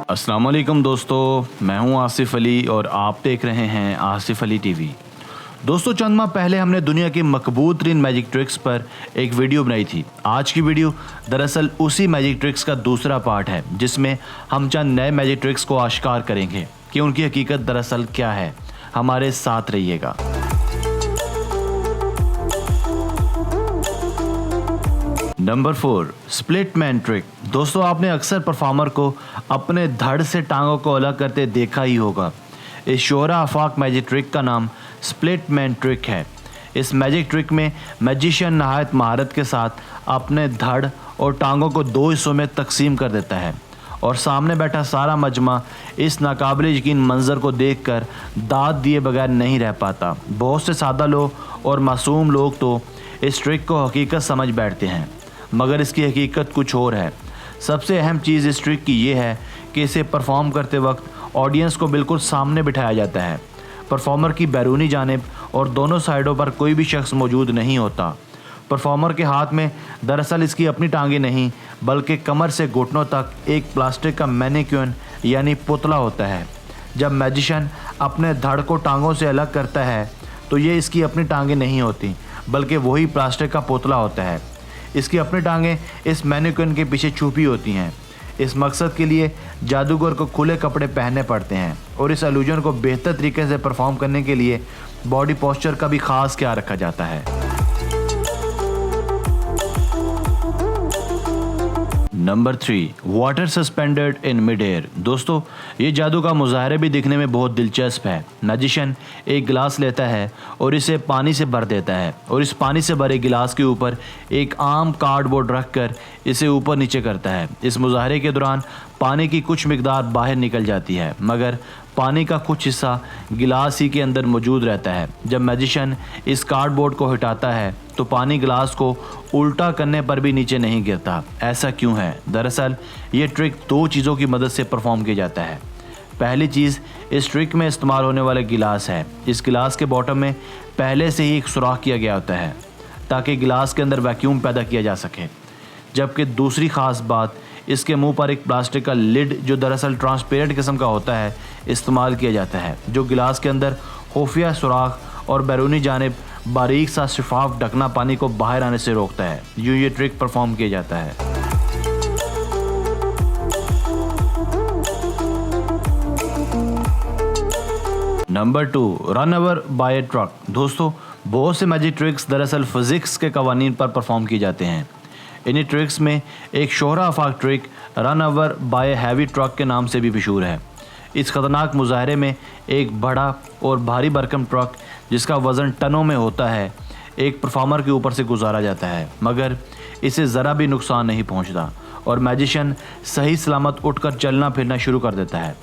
अस्सलाम वालेकुम दोस्तों, मैं हूं आसिफ अली और आप देख रहे हैं आसिफ अली टीवी। दोस्तों, चंद माह पहले हमने दुनिया की मकबूल तरीन मैजिक ट्रिक्स पर एक वीडियो बनाई थी। आज की वीडियो दरअसल उसी मैजिक ट्रिक्स का दूसरा पार्ट है, जिसमें हम चंद नए मैजिक ट्रिक्स को आश्कार करेंगे कि उनकी हकीकत दरअसल क्या है। हमारे साथ रहिएगा। Number 4, split man trick. दोस्तों, आपने अक्सर परफॉर्मर को अपने धड़ से टांगों को अलग करते देखा ही होगा। इस शोहरा आफाक मैजिक ट्रिक का नाम स्प्लिट मैन ट्रिक है। इस मैजिक ट्रिक में मैजिशियन नहायत महारत के साथ अपने धड़ और टांगों को दो हिस्सों में तकसीम कर देता है और सामने बैठा सारा मजमा इस नाकाबिल यकीन मंजर को देखकर दाद दिए बगैर नहीं रह पाता। बहुत से सादा लोग और मासूम लोग तो इस ट्रिक को हकीकत समझ बैठते हैं, मगर इसकी हकीकत कुछ और है। सबसे अहम चीज़ इस ट्रिक की ये है कि इसे परफॉर्म करते वक्त ऑडियंस को बिल्कुल सामने बिठाया जाता है। परफॉर्मर की बैरूनी जानिब और दोनों साइडों पर कोई भी शख्स मौजूद नहीं होता। परफॉर्मर के हाथ में दरअसल इसकी अपनी टांगें नहीं, बल्कि कमर से घुटनों तक एक प्लास्टिक का मैनिक्यून यानी पुतला होता है। जब मैजिशियन अपने धड़ को टांगों से अलग करता है तो ये इसकी अपनी टांगें नहीं होती, बल्कि वही प्लास्टिक का पुतला होता है। इसकी अपनी टांगें इस मैनिक्यून के पीछे छुपी होती हैं। इस मकसद के लिए जादूगर को खुले कपड़े पहनने पड़ते हैं और इस इल्यूजन को बेहतर तरीके से परफॉर्म करने के लिए बॉडी पोस्चर का भी खास ख्याल रखा जाता है। Number 3, water suspended in mid air. दोस्तों, ये जादू का मुजाहरा भी दिखने में बहुत दिलचस्प है। मैजिशियन एक गिलास लेता है और इसे पानी से भर देता है और इस पानी से भरे गिलास के ऊपर एक आम कार्डबोर्ड रखकर इसे ऊपर नीचे करता है। इस मुजाहरे के दौरान पानी की कुछ मिकदार बाहर निकल जाती है, मगर पानी का कुछ हिस्सा गिलास ही के अंदर मौजूद रहता है। जब मैजिशियन इस कार्डबोर्ड को हटाता है तो पानी गिलास को उल्टा करने पर भी नीचे नहीं गिरता। ऐसा क्यों है? दरअसल ये ट्रिक दो चीज़ों की मदद से परफॉर्म किया जाता है। पहली चीज़, इस ट्रिक में इस्तेमाल होने वाला गिलास है। इस गिलास के बॉटम में पहले से ही एक सुराख किया गया होता है ताकि गिलास के अंदर वैक्यूम पैदा किया जा सके। जबकि दूसरी ख़ास बात, इसके मुंह पर एक प्लास्टिक का लिड जो दरअसल ट्रांसपेरेंट किस्म का होता है इस्तेमाल किया जाता है, जो गिलास के अंदर खुफिया सुराख और बैरूनी जानिब बारीक सा शफाफ ढकना पानी को बाहर आने से रोकता है। यूँ ये ट्रिक परफॉर्म किया जाता है। Number 2, run over bye truck. दोस्तों, बहुत से मैजिक ट्रिक्स दरअसल फिजिक्स के कवानीन पर परफॉर्म किए जाते हैं। इन्हीं ट्रिक्स में एक शोहरा आफाक trick run over by heavy truck के नाम से भी मशहूर है। इस ख़तरनाक मुजाहरे में एक बड़ा और भारी भरकम ट्रक जिसका वज़न टनों में होता है एक परफॉर्मर के ऊपर से गुजारा जाता है, मगर इसे ज़रा भी नुकसान नहीं पहुंचता और मैजिशियन सही सलामत उठकर चलना फिरना शुरू कर देता है।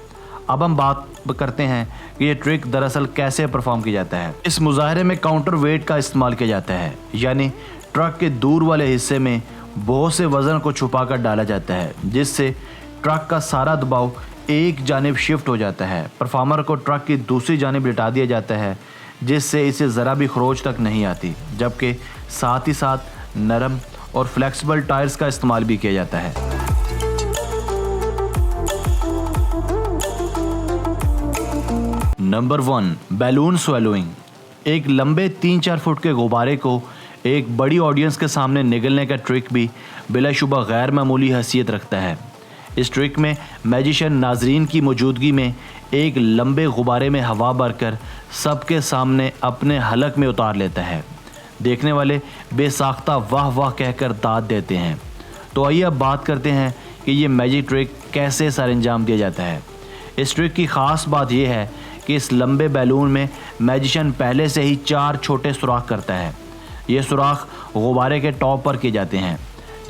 अब हम बात करते हैं कि ये ट्रिक दरअसल कैसे परफॉर्म किया जाता है। इस मुजाहरे में काउंटर वेट का इस्तेमाल किया जाता है, यानी ट्रक के दूर वाले हिस्से में बहुत से वज़न को छुपा कर डाला जाता है, जिससे ट्रक का सारा दबाव एक जानिब शिफ्ट हो जाता है। परफॉर्मर को ट्रक की दूसरी जानिब लिटा दिया जाता है, जिससे इसे ज़रा भी खरोच तक नहीं आती, जबकि साथ ही साथ नरम और फ्लेक्सिबल टायर्स का इस्तेमाल भी किया जाता है। Number 1, balloon swallowing. एक लंबे 3-4 फुट के गुब्बारे को एक बड़ी ऑडियंस के सामने निगलने का ट्रिक भी बिलाशुबा गैर मामूली हैसियत रखता है। इस ट्रिक में मैजिशियन नाजरीन की मौजूदगी में एक लंबे गुब्बारे में हवा भरकर सबके सामने अपने हलक में उतार लेता है। देखने वाले बेसाख्ता वाह वाह कहकर दाद देते हैं। तो आइए अब बात करते हैं कि ये मैजिक ट्रिक कैसे सर अंजाम दिया जाता है। इस ट्रिक की ख़ास बात यह है कि इस लंबे बैलून में मैजिशियन पहले से ही 4 छोटे सुराख करता है। ये सुराख गुब्बारे के टॉप पर किए जाते हैं।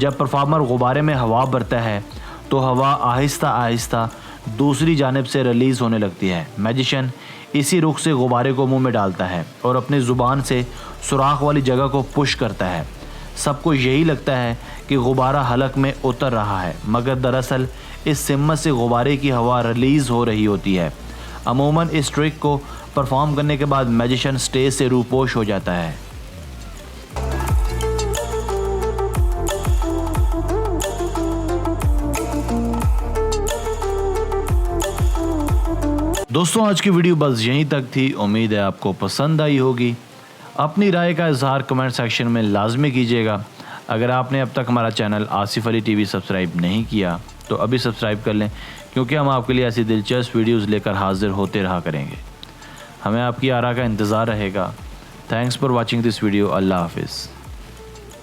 जब परफॉर्मर गुब्बारे में हवा भरता है तो हवा आहिस्ता आहिस्ता दूसरी जानिब से रिलीज़ होने लगती है। मैजिशियन इसी रुख से गुब्बारे को मुंह में डालता है और अपनी ज़ुबान से सुराख वाली जगह को पुश करता है। सबको यही लगता है कि गुब्बारा हलक में उतर रहा है, मगर दरअसल इस सिम्मत से गुब्बारे की हवा रिलीज़ हो रही होती है। अमूमन इस ट्रिक को परफॉर्म करने के बाद मैजिशियन स्टेज से रूपोश हो जाता है। दोस्तों आज की वीडियो बस यहीं तक थी। उम्मीद है आपको पसंद आई होगी। अपनी राय का इजहार कमेंट सेक्शन में लाजमी कीजिएगा। अगर आपने अब तक हमारा channel Asif Ali TV subscribe नहीं किया तो अभी सब्सक्राइब कर लें, क्योंकि हम आपके लिए ऐसी दिलचस्प वीडियोस लेकर हाजिर होते रहा करेंगे। हमें आपकी आरा का इंतज़ार रहेगा। Thanks for watching this video. अल्लाह हाफिज़।